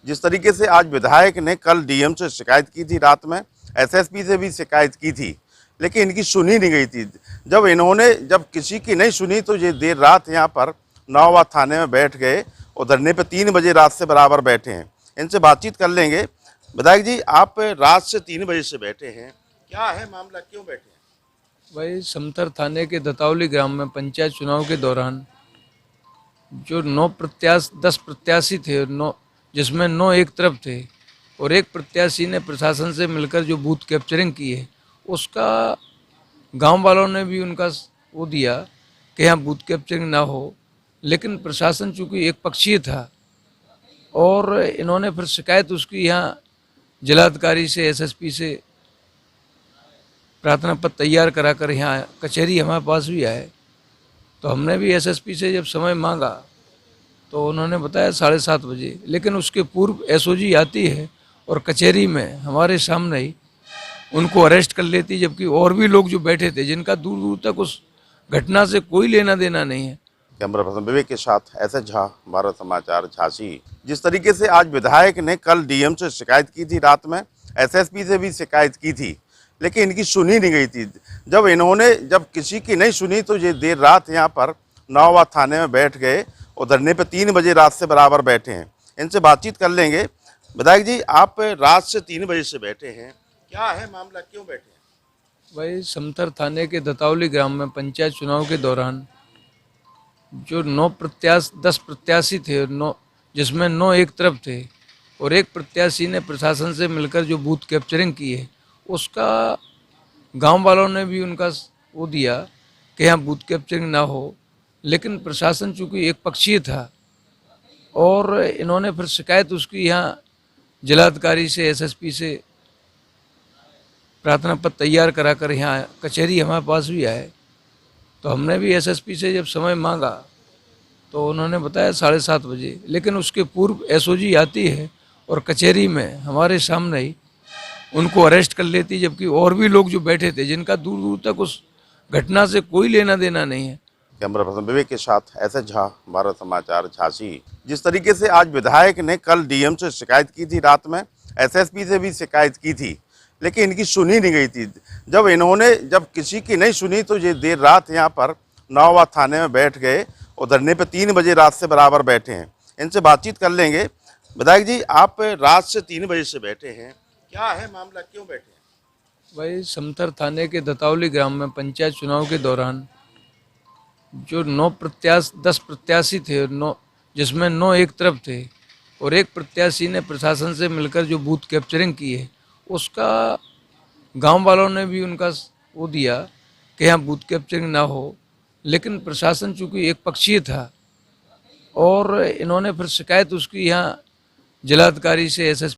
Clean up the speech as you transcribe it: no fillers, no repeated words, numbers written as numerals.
जिस तरीके से आज विधायक ने कल डीएम से शिकायत की थी, रात में एसएसपी से भी शिकायत की थी, लेकिन इनकी सुनी नहीं गई थी। जब किसी की नहीं सुनी तो ये देर रात यहाँ पर नवाबाद थाने में बैठ गए और धरने पे 3 बजे रात से बराबर बैठे हैं। इनसे बातचीत कर लेंगे। विधायक जी, आप रात से 3 बजे से बैठे हैं, क्या है मामला, क्यों बैठे हैं? वही समतर थाने के दतावली ग्राम में पंचायत चुनाव के दौरान जो 10 प्रत्याशी थे, जिसमें 9 एक तरफ थे और एक प्रत्याशी ने प्रशासन से मिलकर जो बूथ कैप्चरिंग की है, उसका गांव वालों ने भी उनका वो दिया कि यहाँ बूथ कैप्चरिंग ना हो, लेकिन प्रशासन चूँकि एक पक्षीय था और इन्होंने फिर शिकायत उसकी यहाँ जिलाधिकारी से, एसएसपी से प्रार्थना पत्र तैयार कराकर यहाँ कचहरी हमारे पास भी आए। तो हमने भी एसएसपी से जब समय मांगा तो उन्होंने बताया 7:30 बजे, लेकिन उसके पूर्व एसओजी आती है और कचहरी में हमारे सामने ही उनको अरेस्ट कर लेती, जबकि और भी लोग जो बैठे थे जिनका दूर दूर तक उस घटना से कोई लेना देना नहीं है। कैमरा पर्सन विवेक के साथ एसएस झा, भारत समाचार, झांसी। जिस तरीके से आज विधायक ने कल डीएम से शिकायत की थी, रात में एसएसपी से भी शिकायत की थी, लेकिन इनकी सुनी नहीं गई थी। जब किसी की नहीं सुनी तो ये देर रात यहाँ पर नवाबाद थाने में बैठ गए और धरने पे 3 बजे रात से बराबर बैठे हैं। इनसे बातचीत कर लेंगे। विधायक जी, आप रात से 3 बजे से बैठे हैं, क्या है मामला, क्यों बैठे हैं? वही समतर थाने के दतावली ग्राम में पंचायत चुनाव के दौरान जो 10 प्रत्याशी थे, जिसमें 9 एक तरफ थे और एक प्रत्याशी ने प्रशासन से मिलकर जो बूथ कैप्चरिंग की है, उसका गांव वालों ने भी उनका वो दिया कि यहाँ बूथ कैप्चरिंग ना हो, लेकिन प्रशासन चूँकि एक पक्षीय था और इन्होंने फिर शिकायत उसकी यहाँ जिलाधिकारी से, एसएसपी से प्रार्थना पत्र तैयार कराकर यहाँ कचहरी हमारे पास भी आए। तो हमने भी एसएसपी से जब समय मांगा तो उन्होंने बताया 7:30 बजे, लेकिन उसके पूर्व एसओजी आती है और कचहरी में हमारे सामने ही उनको अरेस्ट कर लेती, जबकि और भी लोग जो बैठे थे जिनका दूर दूर तक उस घटना से कोई लेना देना नहीं है। कैमरा पर्सन विवेक के साथ एसएस झा, भारत समाचार, झांसी। जिस तरीके से आज विधायक ने कल डीएम से शिकायत की थी, रात में एसएसपी से भी शिकायत की थी, लेकिन इनकी सुनी नहीं गई थी। जब किसी की नहीं सुनी तो ये देर रात यहाँ पर नवाबाद थाने में बैठ गए और धरने पे 3 बजे रात से बराबर बैठे हैं। इनसे बातचीत कर लेंगे। विधायक जी, आप रात से 3 बजे से बैठे हैं, क्या है मामला, क्यों बैठे हैं? वही समतर थाने के दतावली ग्राम में पंचायत चुनाव के दौरान जो 10 प्रत्याशी थे, जिसमें 9 एक तरफ थे और एक प्रत्याशी ने प्रशासन से मिलकर जो बूथ कैप्चरिंग की है, उसका गांव वालों ने भी उनका वो दिया कि यहाँ बूथ कैप्चरिंग ना हो, लेकिन प्रशासन चूँकि एक पक्षीय था और इन्होंने फिर शिकायत उसकी यहाँ जिलाधिकारी से, एसएसपी